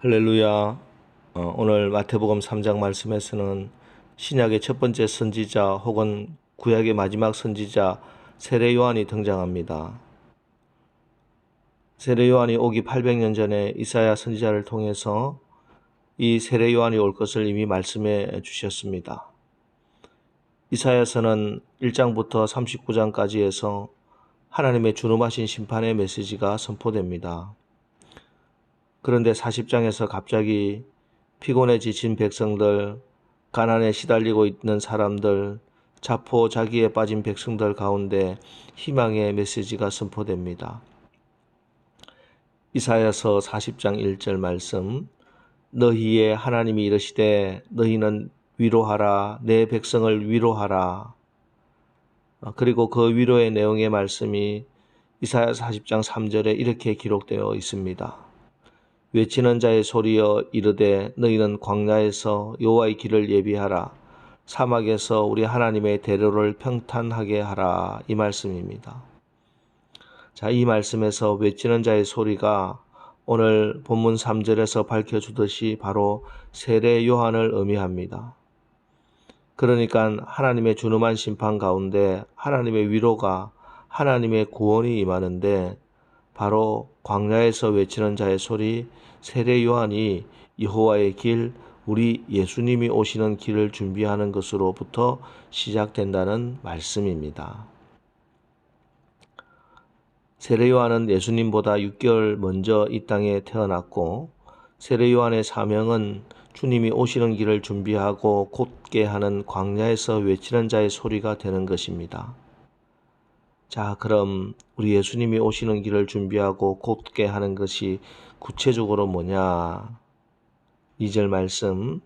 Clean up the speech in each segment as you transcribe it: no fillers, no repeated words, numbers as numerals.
할렐루야. 오늘 마태복음 3장 말씀에서는 신약의 첫 번째 선지자 혹은 구약의 마지막 선지자 세례 요한이 등장합니다. 세례 요한이 오기 800년 전에 이사야 선지자를 통해서 이 세례 요한이 올 것을 이미 말씀해 주셨습니다. 이사야서는 1장부터 39장까지에서 하나님의 준엄하신 심판의 메시지가 선포됩니다. 그런데 40장에서 갑자기 피곤해 지친 백성들, 가난에 시달리고 있는 사람들, 자포자기에 빠진 백성들 가운데 희망의 메시지가 선포됩니다. 이사야서 40장 1절 말씀, 너희의 하나님이 이르시되 너희는 위로하라, 내 백성을 위로하라. 그리고 그 위로의 내용의 말씀이 이사야 40장 3절에 이렇게 기록되어 있습니다. 외치는 자의 소리여 이르되 너희는 광야에서 여호와의 길을 예비하라, 사막에서 우리 하나님의 대로를 평탄하게 하라, 이 말씀입니다. 자, 이 말씀에서 외치는 자의 소리가 오늘 본문 3절에서 밝혀주듯이 바로 세례 요한을 의미합니다. 그러니까 하나님의 준엄한 심판 가운데 하나님의 위로가, 하나님의 구원이 임하는데 바로 광야에서 외치는 자의 소리, 세례 요한이 여호와의 길, 우리 예수님이 오시는 길을 준비하는 것으로부터 시작된다는 말씀입니다. 세례 요한은 예수님보다 6개월 먼저 이 땅에 태어났고, 세례 요한의 사명은 주님이 오시는 길을 준비하고 곧게 하는 광야에서 외치는 자의 소리가 되는 것입니다. 자, 그럼 우리 예수님이 오시는 길을 준비하고 곧게 하는 것이 구체적으로 뭐냐? 2절 말씀,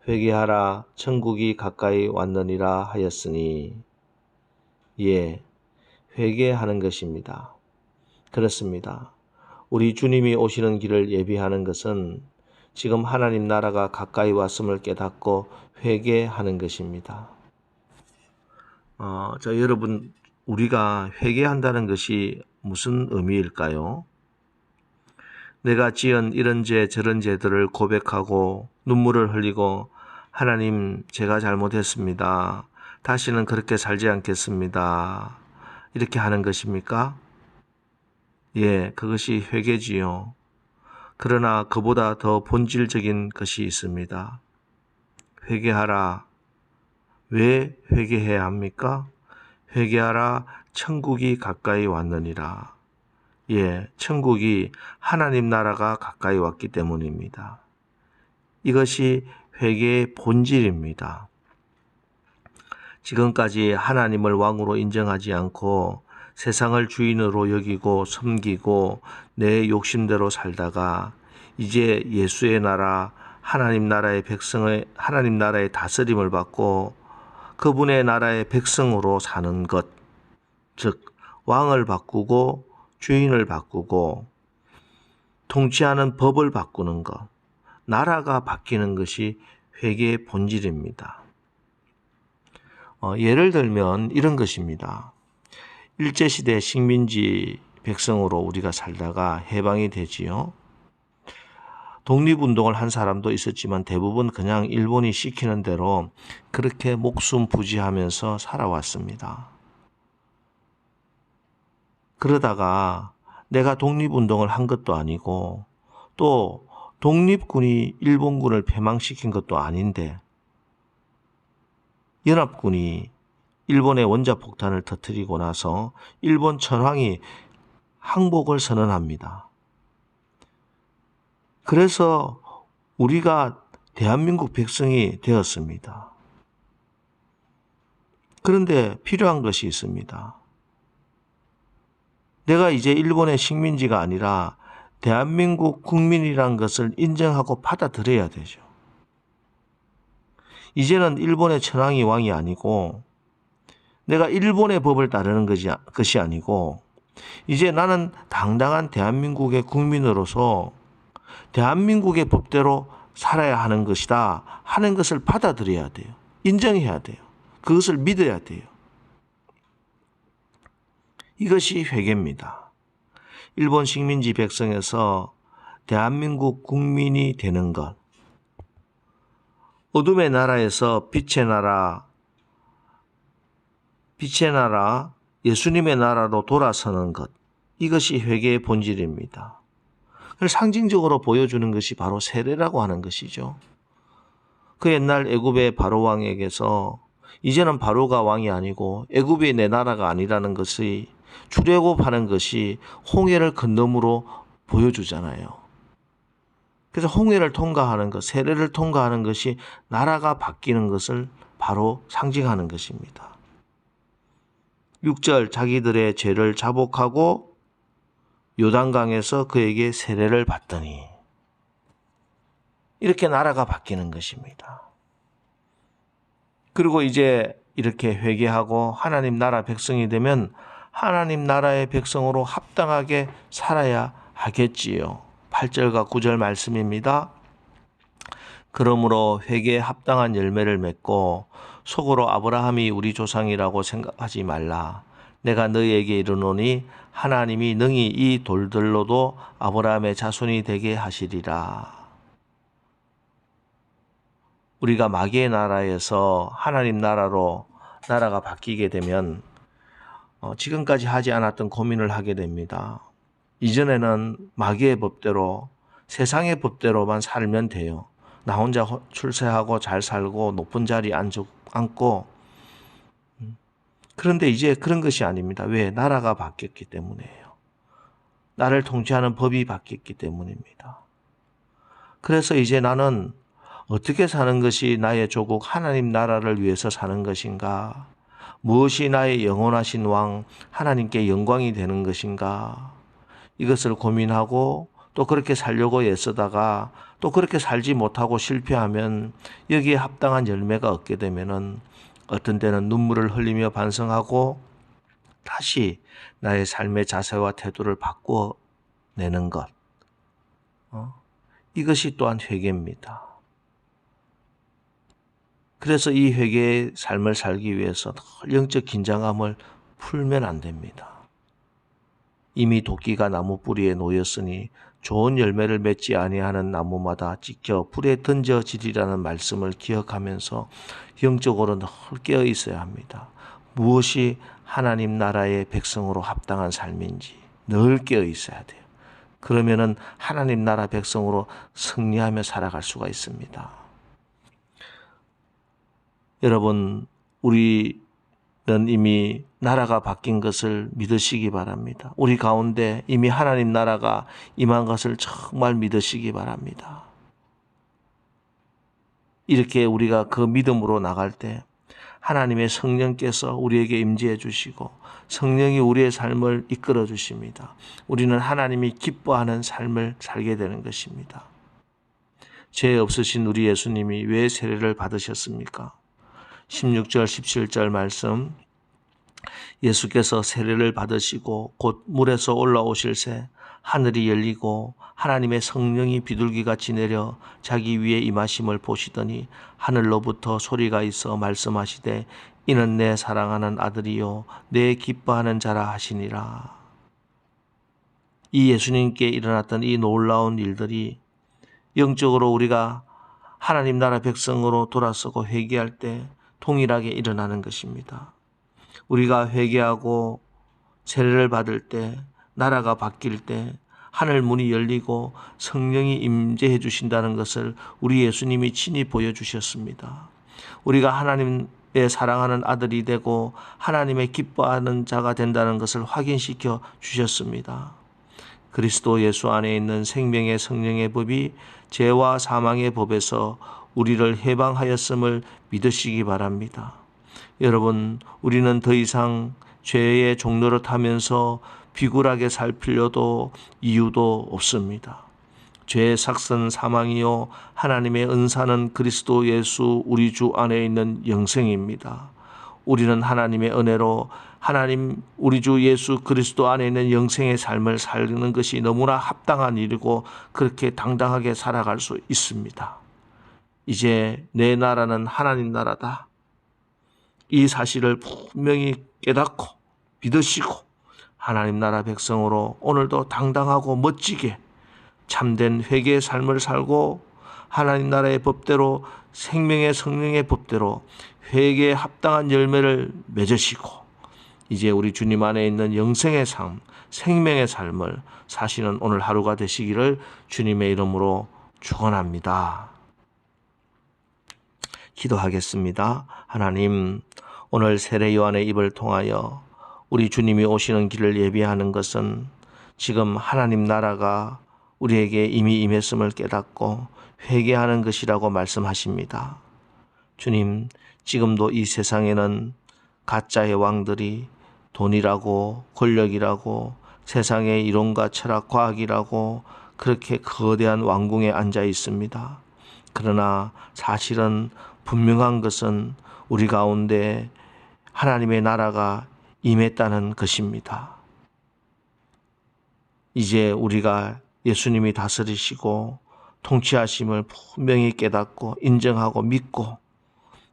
회개하라, 천국이 가까이 왔느니라 하였으니. 예, 회개하는 것입니다. 그렇습니다. 우리 주님이 오시는 길을 예비하는 것은 지금 하나님 나라가 가까이 왔음을 깨닫고 회개하는 것입니다. 여러분, 우리가 회개한다는 것이 무슨 의미일까요? 내가 지은 이런 죄 저런 죄들을 고백하고 눈물을 흘리고 하나님, 제가 잘못했습니다, 다시는 그렇게 살지 않겠습니다, 이렇게 하는 것입니까? 예, 그것이 회개지요. 그러나 그보다 더 본질적인 것이 있습니다. 회개하라. 왜 회개해야 합니까? 회개하라, 천국이 가까이 왔느니라. 예, 천국이, 하나님 나라가 가까이 왔기 때문입니다. 이것이 회개의 본질입니다. 지금까지 하나님을 왕으로 인정하지 않고 세상을 주인으로 여기고 섬기고 내 욕심대로 살다가 이제 예수의 나라, 하나님 나라의 하나님 나라의 다스림을 받고 그분의 나라의 백성으로 사는 것, 즉 왕을 바꾸고 주인을 바꾸고 통치하는 법을 바꾸는 것, 나라가 바뀌는 것이 회개의 본질입니다. 예를 들면 이런 것입니다. 일제시대 식민지 백성으로 우리가 살다가 해방이 되지요. 독립운동을 한 사람도 있었지만 대부분 그냥 일본이 시키는 대로 그렇게 목숨 부지하면서 살아왔습니다. 그러다가 내가 독립운동을 한 것도 아니고 또 독립군이 일본군을 패망시킨 것도 아닌데 연합군이 일본의 원자폭탄을 터뜨리고 나서 일본 천황이 항복을 선언합니다. 그래서 우리가 대한민국 백성이 되었습니다. 그런데 필요한 것이 있습니다. 내가 이제 일본의 식민지가 아니라 대한민국 국민이란 것을 인정하고 받아들여야 되죠. 이제는 일본의 천황이 왕이 아니고 내가 일본의 법을 따르는 것이 아니고 이제 나는 당당한 대한민국의 국민으로서 대한민국의 법대로 살아야 하는 것이다 하는 것을 받아들여야 돼요. 인정해야 돼요. 그것을 믿어야 돼요. 이것이 회개입니다. 일본 식민지 백성에서 대한민국 국민이 되는 것, 어둠의 나라에서 빛의 나라, 예수님의 나라로 돌아서는 것, 이것이 회개의 본질입니다. 그걸 상징적으로 보여주는 것이 바로 세례라고 하는 것이죠. 그 옛날 애굽의 바로 왕에게서 이제는 바로가 왕이 아니고 애굽이 내 나라가 아니라는 것이 출애굽하는 것이 홍해를 건너므로 보여주잖아요. 그래서 홍해를 통과하는 것, 세례를 통과하는 것이 나라가 바뀌는 것을 바로 상징하는 것입니다. 6절 자기들의 죄를 자복하고 요단강에서 그에게 세례를 받더니 이렇게 나라가 바뀌는 것입니다. 그리고 이제 이렇게 회개하고 하나님 나라 백성이 되면 하나님 나라의 백성으로 합당하게 살아야 하겠지요. 8절과 9절 말씀입니다. 그러므로 회개에 합당한 열매를 맺고 속으로 아브라함이 우리 조상이라고 생각하지 말라. 내가 너희에게 이르노니 하나님이 능히 이 돌들로도 아브라함의 자손이 되게 하시리라. 우리가 마귀의 나라에서 하나님 나라로 나라가 바뀌게 되면 지금까지 하지 않았던 고민을 하게 됩니다. 이전에는 마귀의 법대로 세상의 법대로만 살면 돼요. 나 혼자 출세하고 잘 살고 높은 자리에 앉고 그런데 이제 그런 것이 아닙니다. 왜? 나라가 바뀌었기 때문이에요. 나를 통치하는 법이 바뀌었기 때문입니다. 그래서 이제 나는 어떻게 사는 것이 나의 조국 하나님 나라를 위해서 사는 것인가? 무엇이 나의 영원하신 왕 하나님께 영광이 되는 것인가? 이것을 고민하고 또 그렇게 살려고 애쓰다가 또 그렇게 살지 못하고 실패하면 여기에 합당한 열매가 없게 되면은 어떤 때는 눈물을 흘리며 반성하고 다시 나의 삶의 자세와 태도를 바꿔내는 것. 이것이 또한 회개입니다. 그래서 이 회개의 삶을 살기 위해서 영적 긴장감을 풀면 안 됩니다. 이미 도끼가 나무 뿌리에 놓였으니 좋은 열매를 맺지 아니하는 나무마다 찍혀 불에 던져지리라는 말씀을 기억하면서 영적으로 늘 깨어 있어야 합니다. 무엇이 하나님 나라의 백성으로 합당한 삶인지 늘 깨어 있어야 돼요. 그러면은 하나님 나라 백성으로 승리하며 살아갈 수가 있습니다. 여러분, 우리는 이미 나라가 바뀐 것을 믿으시기 바랍니다. 우리 가운데 이미 하나님 나라가 임한 것을 정말 믿으시기 바랍니다. 이렇게 우리가 그 믿음으로 나갈 때 하나님의 성령께서 우리에게 임재해 주시고 성령이 우리의 삶을 이끌어 주십니다. 우리는 하나님이 기뻐하는 삶을 살게 되는 것입니다. 죄 없으신 우리 예수님이 왜 세례를 받으셨습니까? 16절 17절 말씀, 예수께서 세례를 받으시고 곧 물에서 올라오실새 하늘이 열리고 하나님의 성령이 비둘기같이 내려 자기 위에 임하심을 보시더니 하늘로부터 소리가 있어 말씀하시되 이는 내 사랑하는 아들이요 내 기뻐하는 자라 하시니라. 이 예수님께 일어났던 이 놀라운 일들이 영적으로 우리가 하나님 나라 백성으로 돌아서고 회개할 때 동일하게 일어나는 것입니다. 우리가 회개하고 세례를 받을 때, 나라가 바뀔 때 하늘 문이 열리고 성령이 임재해 주신다는 것을 우리 예수님이 친히 보여주셨습니다. 우리가 하나님의 사랑하는 아들이 되고 하나님의 기뻐하는 자가 된다는 것을 확인시켜 주셨습니다. 그리스도 예수 안에 있는 생명의 성령의 법이 죄와 사망의 법에서 우리를 해방하였음을 믿으시기 바랍니다. 여러분, 우리는 더 이상 죄의 종노릇하면서 비굴하게 살 필요도 이유도 없습니다. 죄의 삭은 사망이요 하나님의 은사는 그리스도 예수 우리 주 안에 있는 영생입니다. 우리는 하나님의 은혜로 하나님 우리 주 예수 그리스도 안에 있는 영생의 삶을 살는 것이 너무나 합당한 일이고 그렇게 당당하게 살아갈 수 있습니다. 이제 내 나라는 하나님 나라다. 이 사실을 분명히 깨닫고 믿으시고 하나님 나라 백성으로 오늘도 당당하고 멋지게 참된 회개의 삶을 살고 하나님 나라의 법대로 생명의 성령의 법대로 회개에 합당한 열매를 맺으시고 이제 우리 주님 안에 있는 영생의 삶, 생명의 삶을 사시는 오늘 하루가 되시기를 주님의 이름으로 축원합니다. 기도하겠습니다. 하나님, 오늘 세례 요한의 입을 통하여 우리 주님이 오시는 길을 예비하는 것은 지금 하나님 나라가 우리에게 이미 임했음을 깨닫고 회개하는 것이라고 말씀하십니다. 주님, 지금도 이 세상에는 가짜의 왕들이 돈이라고 권력이라고 세상의 이론과 철학, 과학이라고 그렇게 거대한 왕궁에 앉아 있습니다. 그러나 사실은 분명한 것은 우리 가운데 하나님의 나라가 임했다는 것입니다. 이제 우리가 예수님이 다스리시고 통치하심을 분명히 깨닫고 인정하고 믿고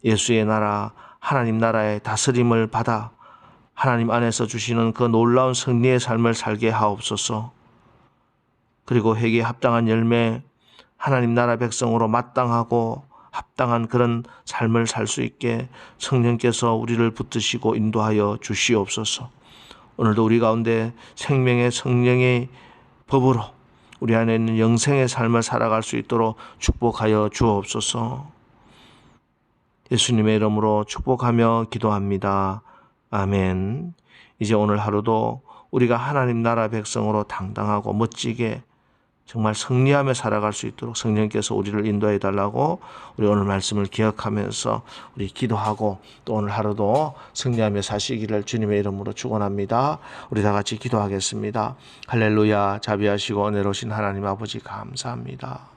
예수의 나라, 하나님 나라의 다스림을 받아 하나님 안에서 주시는 그 놀라운 승리의 삶을 살게 하옵소서. 그리고 회개에 합당한 열매, 하나님 나라 백성으로 마땅하고 합당한 그런 삶을 살 수 있게 성령께서 우리를 붙드시고 인도하여 주시옵소서. 오늘도 우리 가운데 생명의 성령의 법으로 우리 안에 있는 영생의 삶을 살아갈 수 있도록 축복하여 주옵소서. 예수님의 이름으로 축복하며 기도합니다. 아멘. 이제 오늘 하루도 우리가 하나님 나라 백성으로 당당하고 멋지게 정말 승리하며 살아갈 수 있도록 성령께서 우리를 인도해 달라고 우리 오늘 말씀을 기억하면서 우리 기도하고 또 오늘 하루도 승리하며 사시기를 주님의 이름으로 축원합니다. 우리 다 같이 기도하겠습니다. 할렐루야. 자비하시고 은혜로우신 하나님 아버지 감사합니다.